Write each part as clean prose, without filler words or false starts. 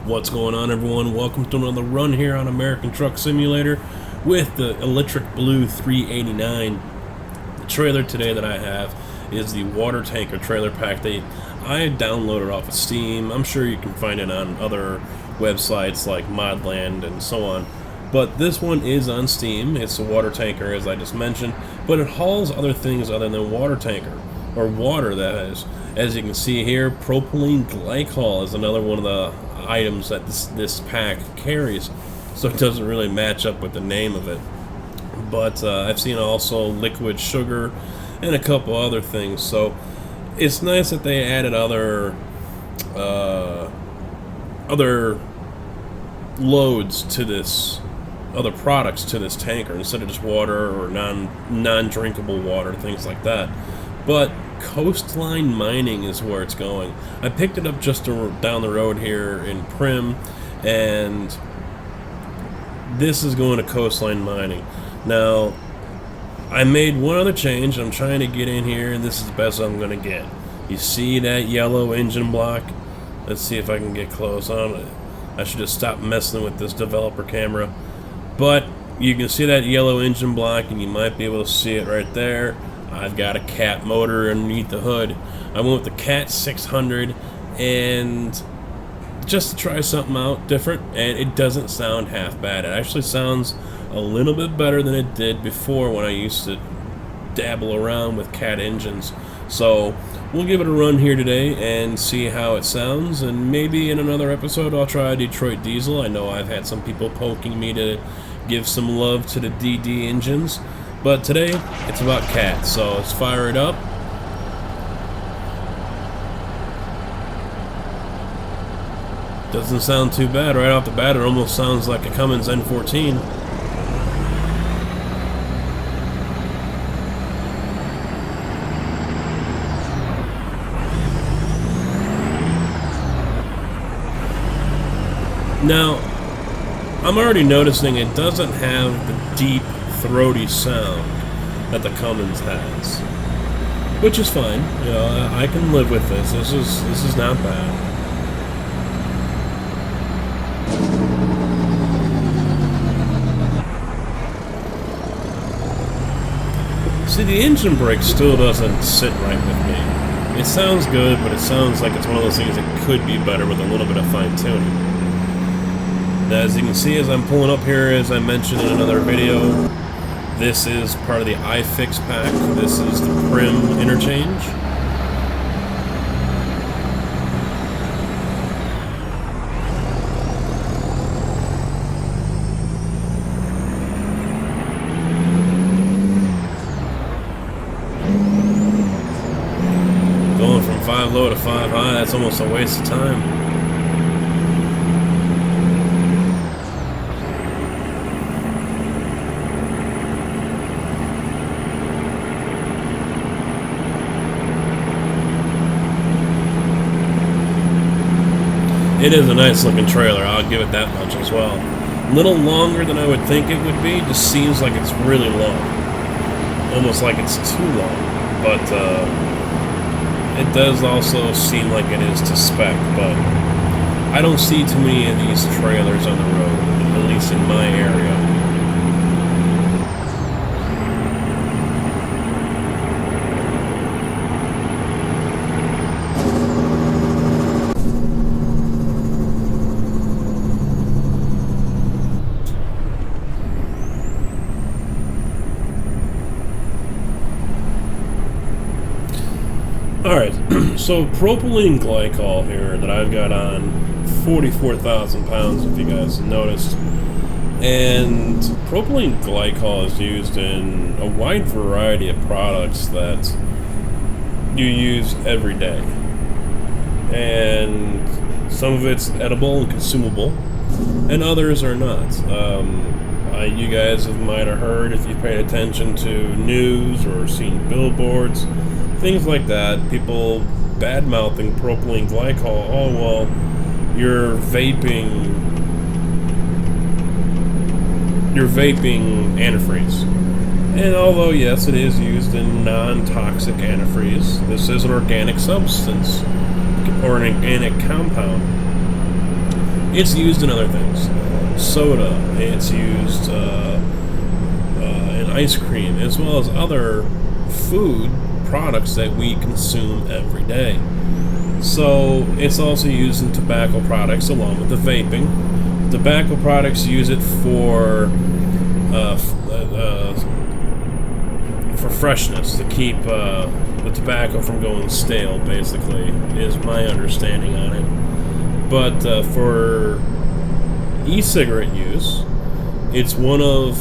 What's going on, everyone? Welcome to another run here on American Truck Simulator with the Electric Blue 389. The trailer today that I have is the water tanker trailer pack that I downloaded off of Steam. I'm sure you can find it on other websites like Modland and so on. But this one is on Steam. It's a water tanker, as I just mentioned, but it hauls other things other than water tanker, or water, that is. As you can see here, propylene glycol is another one of the items that this pack carries, so it doesn't really match up with the name of it. But I've seen also liquid sugar and a couple other things, so it's nice that they added other loads to this, other products to this tanker instead of just water or non-drinkable water, things like that. But coastline mining is where it's going. I picked it up just down the road here in Prim, and this is going to coastline mining. Now, I made one other change. I'm trying to get in here, and this is the best I'm going to get. You see that yellow engine block? Let's see if I can get close on it. I should just stop messing with this developer camera. But you can see that yellow engine block, and you might be able to see it right there. I've got a Cat motor underneath the hood. I went with the Cat 600, and just to try something out different, and it doesn't sound half bad. It actually sounds a little bit better than it did before when I used to dabble around with Cat engines. So we'll give it a run here today and see how it sounds, and maybe in another episode I'll try a Detroit diesel. I know I've had some people poking me to give some love to the DD engines, but today it's about Cat, so let's fire it up. Doesn't sound too bad right off the bat. It almost sounds like a Cummins N14. Now, I'm already noticing it doesn't have the deep, throaty sound that the Cummins has, which is fine. You know, I can live with this. This is not bad. See, the engine brake still doesn't sit right with me. It sounds good, but it sounds like it's one of those things that could be better with a little bit of fine-tuning. As you can see, as I'm pulling up here, as I mentioned in another video, this is part of the iFix pack. This is the Prim interchange. Going from 5 low to 5 high, that's almost a waste of time. It is a nice looking trailer, I'll give it that much as well. A little longer than I would think it would be, just seems like it's really long. Almost like it's too long, but it does also seem like it is to spec, but I don't see too many of these trailers on the road, at least in my area. Alright, so propylene glycol here that I've got on 44,000 pounds, if you guys noticed. And propylene glycol is used in a wide variety of products that you use every day. And some of it's edible and consumable, and others are not. You guys might have heard, if you paid attention to news or seen billboards, things like that, people bad-mouthing propylene glycol. Oh, well, you're vaping antifreeze. And although, yes, it is used in non-toxic antifreeze, this is an organic substance, or an organic compound. It's used in other things. Soda, it's used in ice cream, as well as other food products that we consume every day. So it's also used in tobacco products along with the vaping. Tobacco products use it for freshness, to keep the tobacco from going stale, basically, is my understanding on it. But for e-cigarette use, it's one of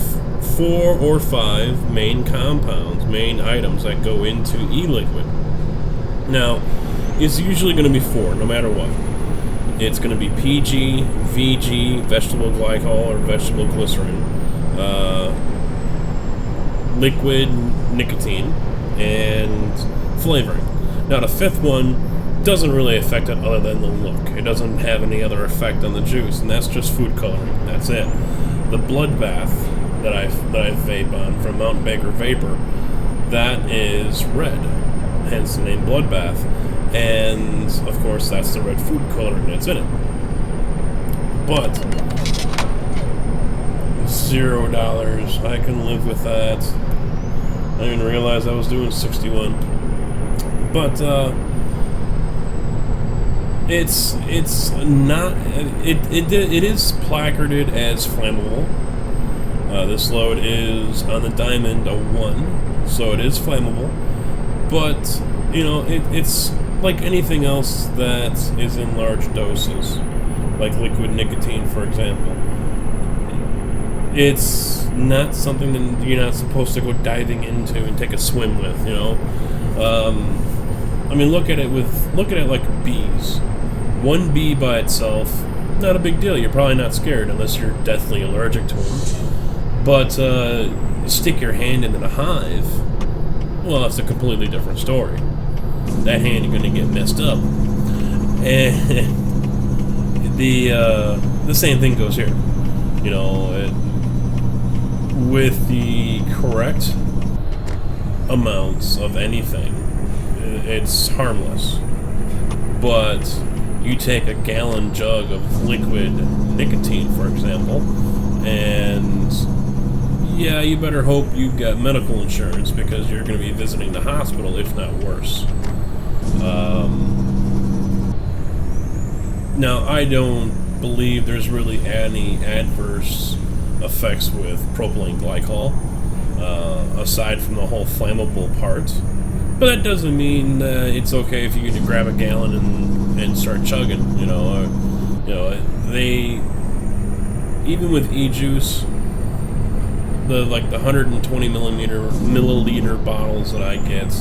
4 or 5 main compounds, main items that go into e-liquid. Now, it's usually going to be 4, no matter what. It's going to be PG, VG, vegetable glycol or vegetable glycerin, liquid nicotine, and flavoring. Now, the 5th one doesn't really affect it other than the look. It doesn't have any other effect on the juice, and that's just food coloring. That's it. The blood bath that I vape on from Mountain Baker Vapor, that is red, hence the name blood bath. And of course, that's the red food coloring that's in it. But $0, I can live with that. I didn't realize I was doing 61. But it's not. It is placarded as flammable. This load is on the diamond a 1, so it is flammable. But you know, it's like anything else that is in large doses, like liquid nicotine, for example. It's not something that you're not supposed to go diving into and take a swim with, you know. I mean, look at it like bees. One bee by itself, not a big deal. You're probably not scared unless you're deathly allergic to them. But stick your hand into the hive, well, that's a completely different story. That hand is going to get messed up. And the same thing goes here. You know, with the correct amounts of anything, it's harmless. But you take a gallon jug of liquid nicotine, for example, and yeah, you better hope you've got medical insurance, because you're going to be visiting the hospital, if not worse. Now, I don't believe there's really any adverse effects with propylene glycol, aside from the whole flammable part. But that doesn't mean it's okay if you can grab a gallon and start chugging. You know, they, even with e-juice, the 120 milliliter bottles that I get,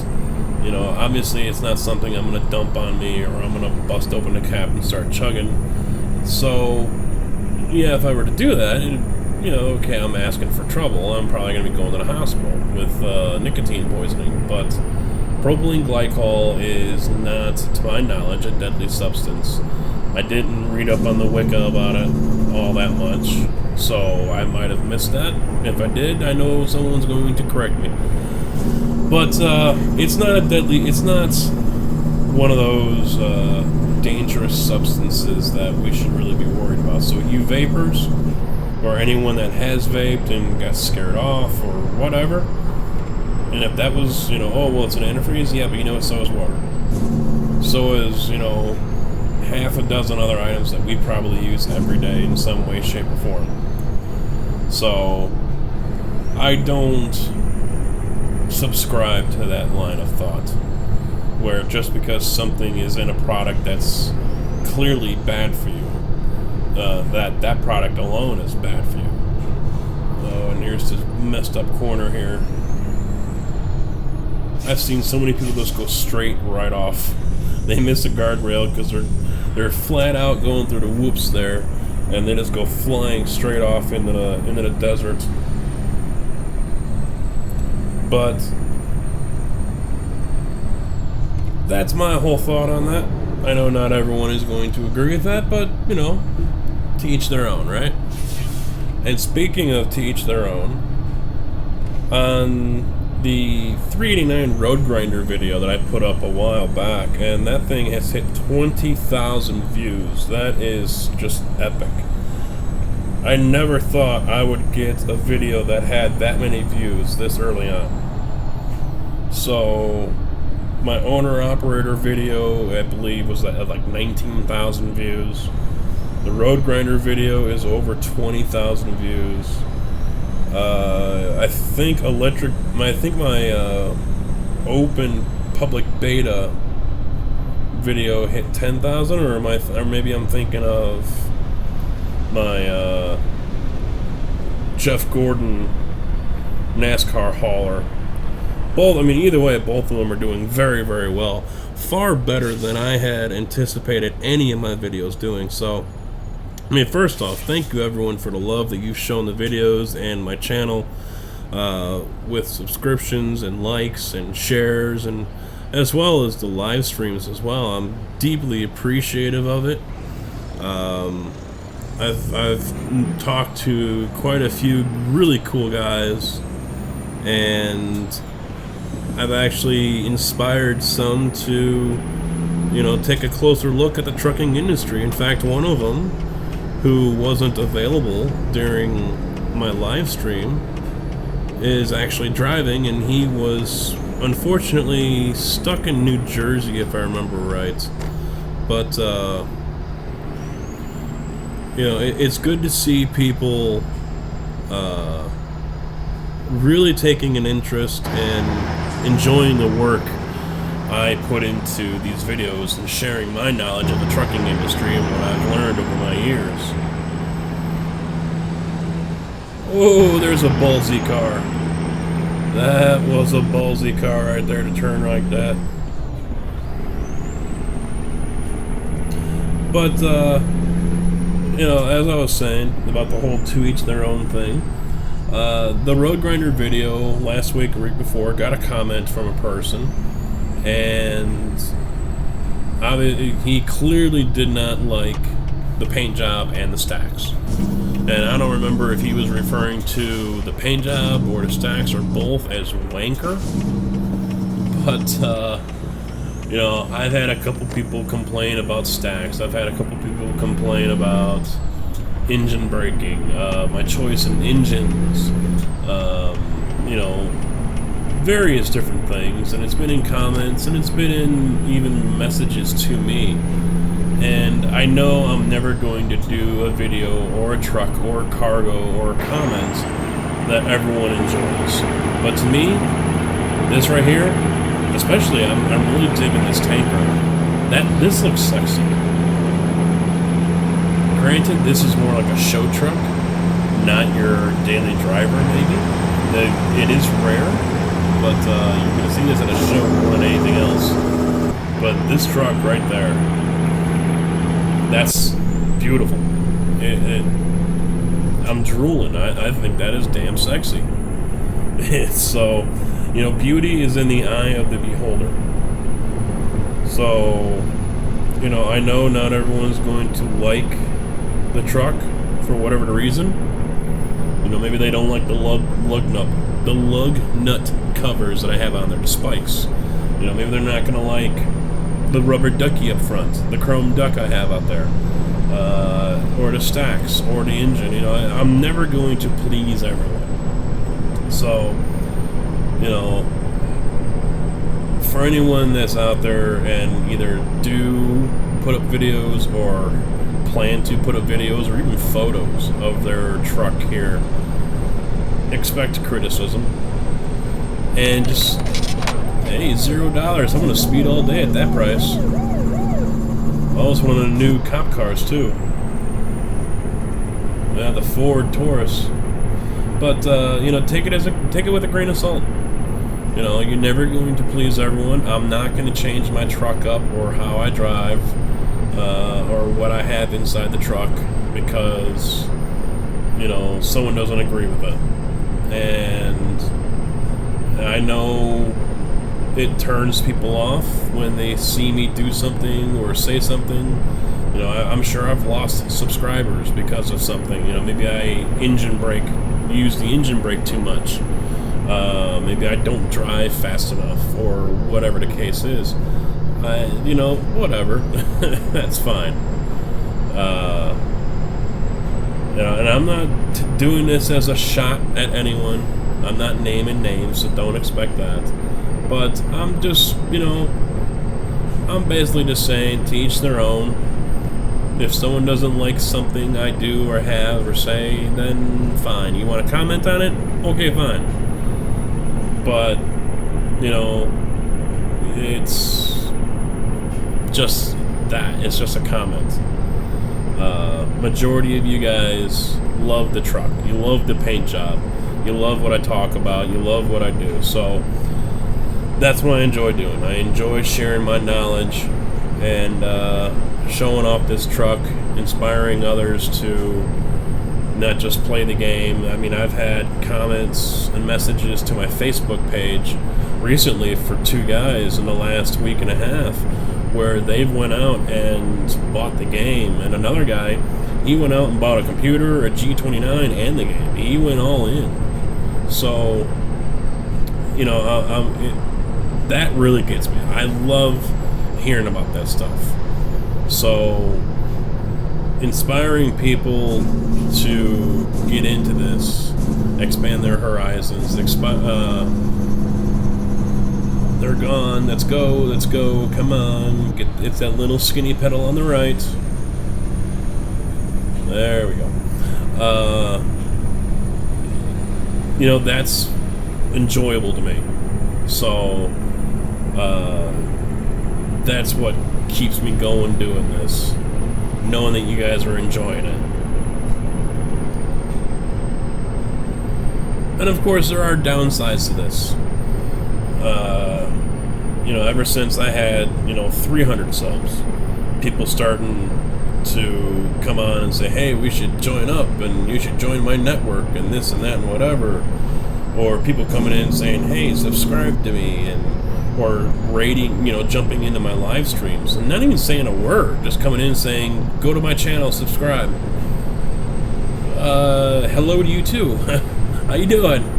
you know, obviously it's not something I'm going to dump on me, or I'm going to bust open the cap and start chugging. So, yeah, if I were to do that, you know, okay, I'm asking for trouble. I'm probably going to be going to the hospital with nicotine poisoning. But propylene glycol is not, to my knowledge, a deadly substance. I didn't read up on the Wicca about it all that much, so I might have missed that. If I did, I know someone's going to correct me. But it's not one of those dangerous substances that we should really be worried about. So you vapors, or anyone that has vaped and got scared off or whatever, and if that was, you know, oh, well, it's an antifreeze, yeah, but you know what, so is water. So is, you know, half a dozen other items that we probably use every day in some way, shape, or form. So I don't subscribe to that line of thought, where just because something is in a product that's clearly bad for you, that product alone is bad for you. Oh, and here's this messed up corner here. I've seen so many people just go straight right off. They miss a guardrail because they're flat out going through the whoops there, and they just go flying straight off into the desert. But that's my whole thought on that. I know not everyone is going to agree with that, but, you know, to each their own, right? And speaking of to each their own, on the 389 road grinder video that I put up a while back, and that thing has hit 20,000 views. That is just epic. I never thought I would get a video that had that many views this early on. So my owner-operator video, I believe, was at like 19,000 views. The road grinder video is over 20,000 views. I think my open public beta video hit 10,000, or maybe I'm thinking of my Jeff Gordon NASCAR hauler. Both, I mean, either way, both of them are doing very, very well. Far better than I had anticipated any of my videos doing. So, I mean, first off, thank you everyone for the love that you've shown the videos and my channel, with subscriptions and likes and shares, and as well as the live streams as well. I'm deeply appreciative of it. I've talked to quite a few really cool guys, and I've actually inspired some to, take a closer look at the trucking industry. In fact, one of them, who wasn't available during my live stream, is actually driving, and he was unfortunately stuck in New Jersey, if I remember right. But it's good to see people really taking an interest and enjoying the work I put into these videos and sharing my knowledge of the trucking industry and what I've learned over my years. Oh, there's a ballsy car. That was a ballsy car right there to turn like that. But, as I was saying about the whole to each their own thing, the road grinder video last week or week before got a comment from a person, and he clearly did not like the paint job and the stacks. And I don't remember if he was referring to the paint job or the stacks or both as wanker. But, I've had a couple people complain about stacks. I've had a couple people complain about engine braking, my choice in engines, various different things. And it's been in comments, and it's been in even messages to me. And I know I'm never going to do a video or a truck or a cargo or a comment that everyone enjoys. But to me, this right here, especially, I'm really digging this tanker. This looks sexy. Granted, this is more like a show truck, not your daily driver, maybe. It is rare, but you're going to see this at a show more than anything else. But this truck right there, that's beautiful. I'm drooling. I think that is damn sexy. So, beauty is in the eye of the beholder. So, I know not everyone's going to like the truck for whatever the reason. Maybe they don't like the lug nut covers that I have on there, the spikes. Maybe they're not going to like the rubber ducky up front, the chrome duck I have out there, or the stacks, or the engine. I'm never going to please everyone. So, for anyone that's out there and either do put up videos or plan to put up videos or even photos of their truck here, expect criticism. And just, hey, $0. I'm going to speed all day at that price. Oh, it's one of the new cop cars, too. Yeah, the Ford Taurus. But, take it with a grain of salt. You're never going to please everyone. I'm not going to change my truck up or how I drive, or what I have inside the truck because, someone doesn't agree with it. And I know it turns people off when they see me do something or say something. I'm sure I've lost subscribers because of something. Maybe I use the engine brake too much, Maybe I don't drive fast enough, or whatever the case is. You know, whatever. That's fine. You know, and I'm not doing this as a shot at anyone. I'm not naming names, so don't expect that. But I'm just, you know, I'm basically just saying, to each their own. If someone doesn't like something I do or have or say, then fine. You want to comment on it? Okay, fine. But, you know, it's just that. It's just a comment. Majority of you guys love the truck. You love the paint job. You love what I talk about. You love what I do. So that's what I enjoy doing. I enjoy sharing my knowledge and showing off this truck, inspiring others to not just play the game. I mean, I've had comments and messages to my Facebook page recently for 2 guys in the last week and a half where they've went out and bought the game, and another guy, he went out and bought a computer, a G29, and the game. He went all in. So, you know, that really gets me. I love hearing about that stuff. So, inspiring people to get into this, expand their horizons, they're gone, let's go, come on, it's that little skinny pedal on the right. There we go. You know, that's enjoyable to me. So, that's what keeps me going doing this, knowing that you guys are enjoying it. And of course, there are downsides to this. You know, ever since I had, 300 subs, people starting to come on and say, hey, we should join up, and you should join my network, and this and that and whatever. Or people coming in saying, hey, subscribe to me, or rating, jumping into my live streams, and not even saying a word, just coming in saying, go to my channel, subscribe. Hello to you too. How you doing?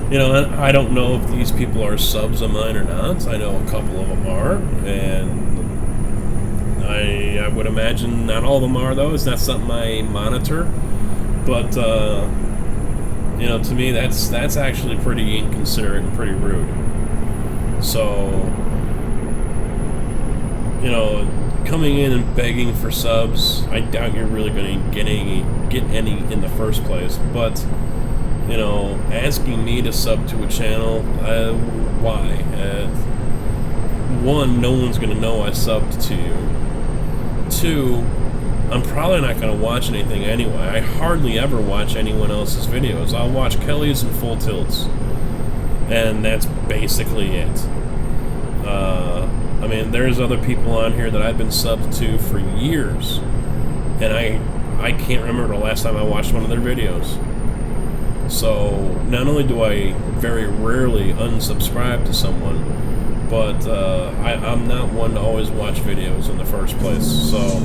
I don't know if these people are subs of mine or not. I know a couple of them are, and I would imagine not all of them are, though. It's not something I monitor. But, to me, that's actually pretty inconsiderate and pretty rude. So, coming in and begging for subs, I doubt you're really going to get any in the first place. But, asking me to sub to a channel, why? One, no one's going to know I subbed to you. Two, I'm probably not going to watch anything anyway. I hardly ever watch anyone else's videos. I'll watch Kelly's and Full Tilts, and that's basically it. I mean, there's other people on here that I've been subbed to for years, and I can't remember the last time I watched one of their videos. So, not only do I very rarely unsubscribe to someone, but I'm not one to always watch videos in the first place. So,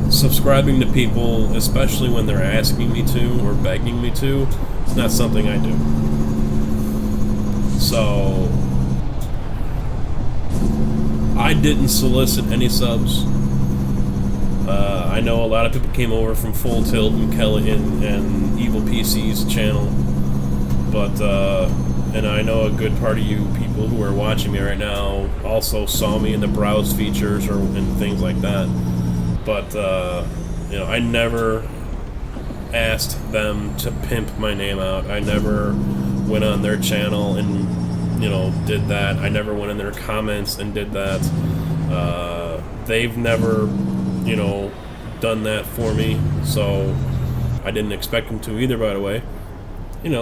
subscribing to people, especially when they're asking me to or begging me to, it's not something I do. So, I didn't solicit any subs. I know a lot of people came over from Full Tilt and Kelly and Evil PC's channel, but and I know a good part of you people who are watching me right now also saw me in the browse features and things like that. But I never asked them to pimp my name out. I never went on their channel and did that. I never went in their comments and did that. They've never done that for me, so I didn't expect them to either, by the way.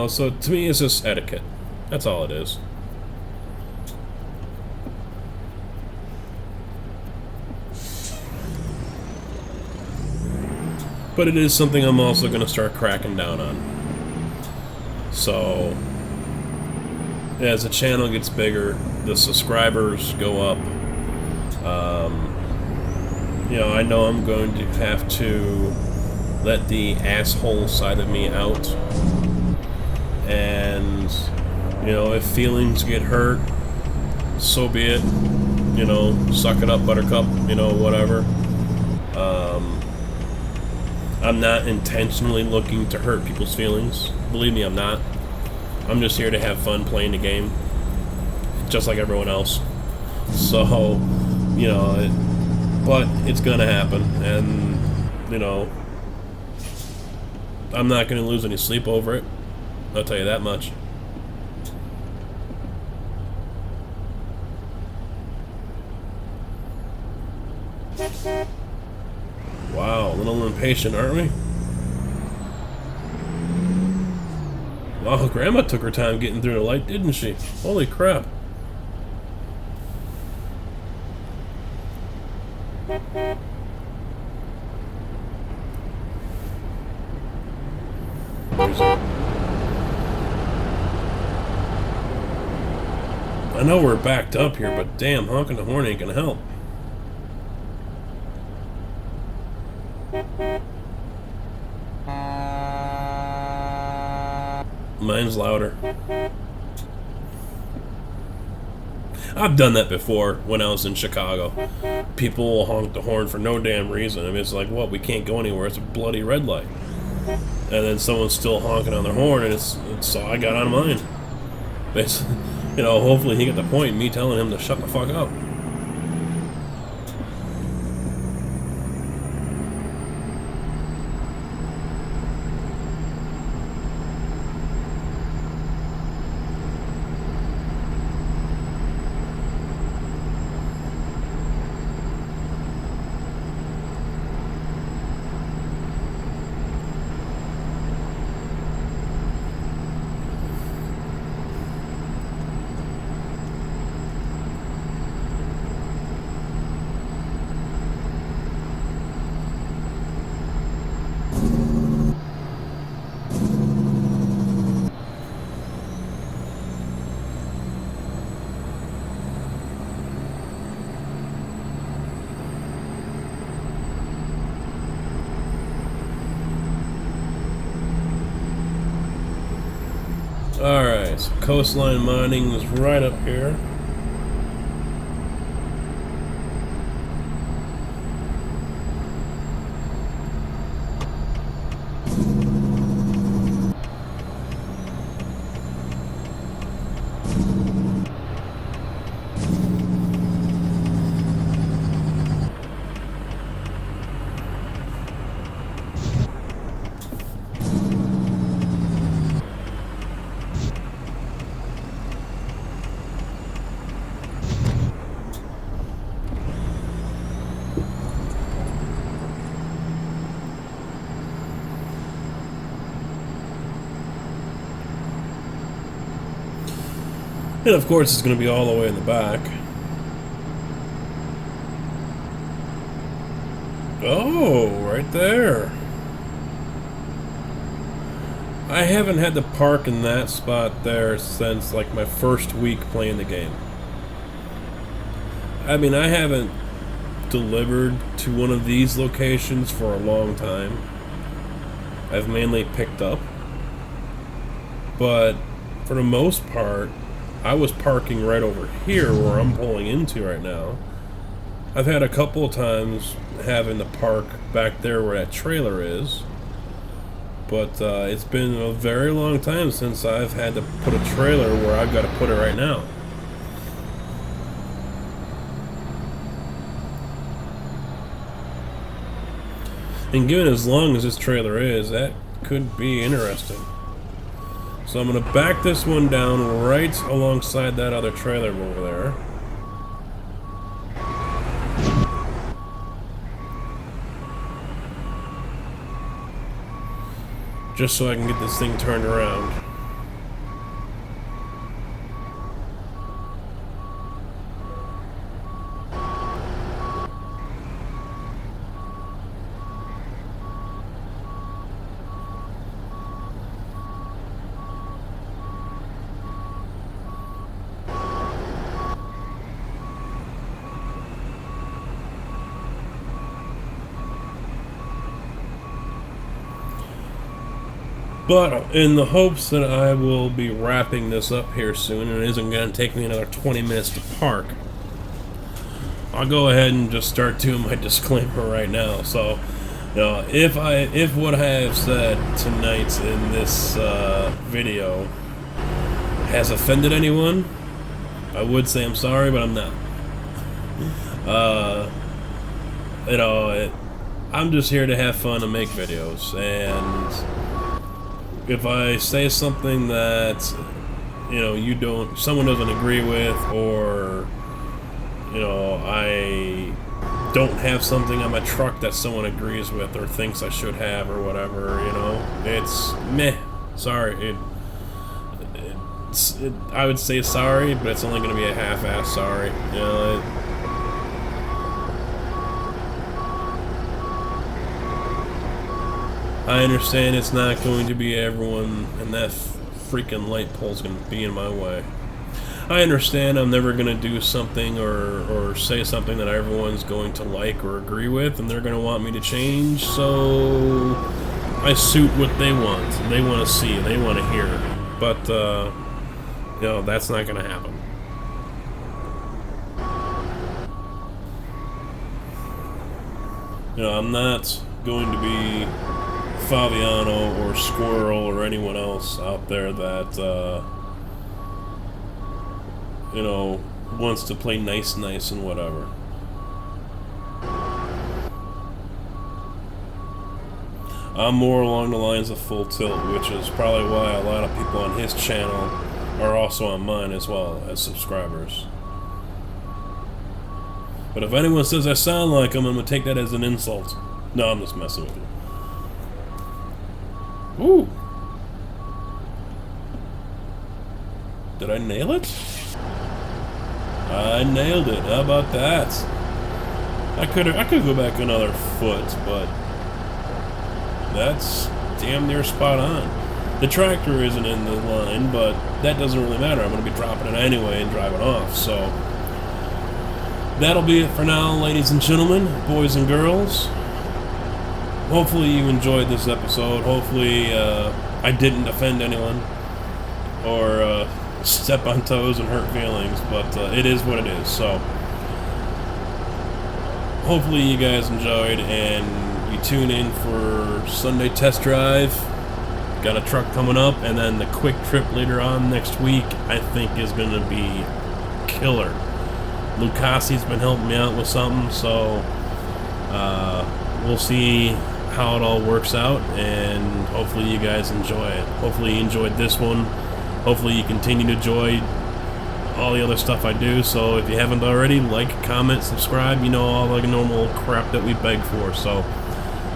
So to me it's just etiquette. That's all it is. But it is something I'm also going to start cracking down on. So as the channel gets bigger, the subscribers go up. I know I'm going to have to let the asshole side of me out And, you know, if feelings get hurt, so be it. You know, suck it up, buttercup, you know, whatever. I'm not intentionally looking to hurt people's feelings. Believe me, I'm not. I'm just here to have fun playing the game, just like everyone else. So, you know, but it's gonna happen, and, you know, I'm not gonna lose any sleep over it. I'll tell you that much. Wow, a little impatient, aren't we? Wow, Grandma took her time getting through the light, didn't she? Holy crap. I know we're backed up here, but damn, honking the horn ain't gonna help. Mine's louder. I've done that before when I was in Chicago. People will honk the horn for no damn reason. I mean, it's like, what? We can't go anywhere. It's a bloody red light. And then someone's still honking on their horn, and it's so I got on mine. It's, you know, hopefully he got the point. Me telling him to shut the fuck up. Alright, so coastline mining is right up here. And of course it's going to be all the way in the back. Oh, right there. I haven't had to park in that spot there since like my first week playing the game. I mean, I haven't delivered to one of these locations for a long time. I've mainly picked up. But for the most part, I was parking right over here where I'm pulling into right now. I've had a couple of times having to park back there where that trailer is. But it's been a very long time since I've had to put a trailer where I've got to put it right now. And given as long as this trailer is, that could be interesting. So I'm going to back this one down right alongside that other trailer over there. Just so I can get this thing turned around. But in the hopes that I will be wrapping this up here soon, and it isn't going to take me another 20 minutes to park, I'll go ahead and just start doing my disclaimer right now. So, you know, if what I have said tonight in this video has offended anyone, I would say I'm sorry, but I'm not. You know, I'm just here to have fun and make videos, and if I say something that, you know, someone doesn't agree with, or, you know, I don't have something on my truck that someone agrees with or thinks I should have or whatever, you know, it's meh. Sorry. I would say sorry, but it's only going to be a half-ass sorry. You know, I understand it's not going to be everyone, and that freaking light pole's going to be in my way. I understand I'm never going to do something or say something that everyone's going to like or agree with, and they're going to want me to change, so I suit what they want. They want to see, they want to hear. But, you know, that's not going to happen. You know, I'm not going to be Fabiano or Squirrel or anyone else out there that, you know, wants to play nice and whatever. I'm more along the lines of Full Tilt, which is probably why a lot of people on his channel are also on mine as well as subscribers. But if anyone says I sound like him, I'm going to take that as an insult. No, I'm just messing with you. Ooh. Did I nail it? I nailed it. How about that? I could go back another foot, but that's damn near spot on. The tractor isn't in the line, but that doesn't really matter. I'm going to be dropping it anyway and driving off, so that'll be it for now, ladies and gentlemen, boys and girls. Hopefully you enjoyed this episode. Hopefully I didn't offend anyone or step on toes and hurt feelings, but it is what it is. So hopefully you guys enjoyed, and you tune in for Sunday test drive. Got a truck coming up, and then the quick trip later on next week I think is going to be killer. Lucasi's been helping me out with something, so we'll see how it all works out, and hopefully you guys enjoy it. Hopefully you enjoyed this one. Hopefully you continue to enjoy all the other stuff I do. So if you haven't already, like, comment, subscribe, you know, all the normal crap that we beg for. So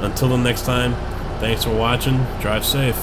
until the next time, thanks for watching. Drive safe.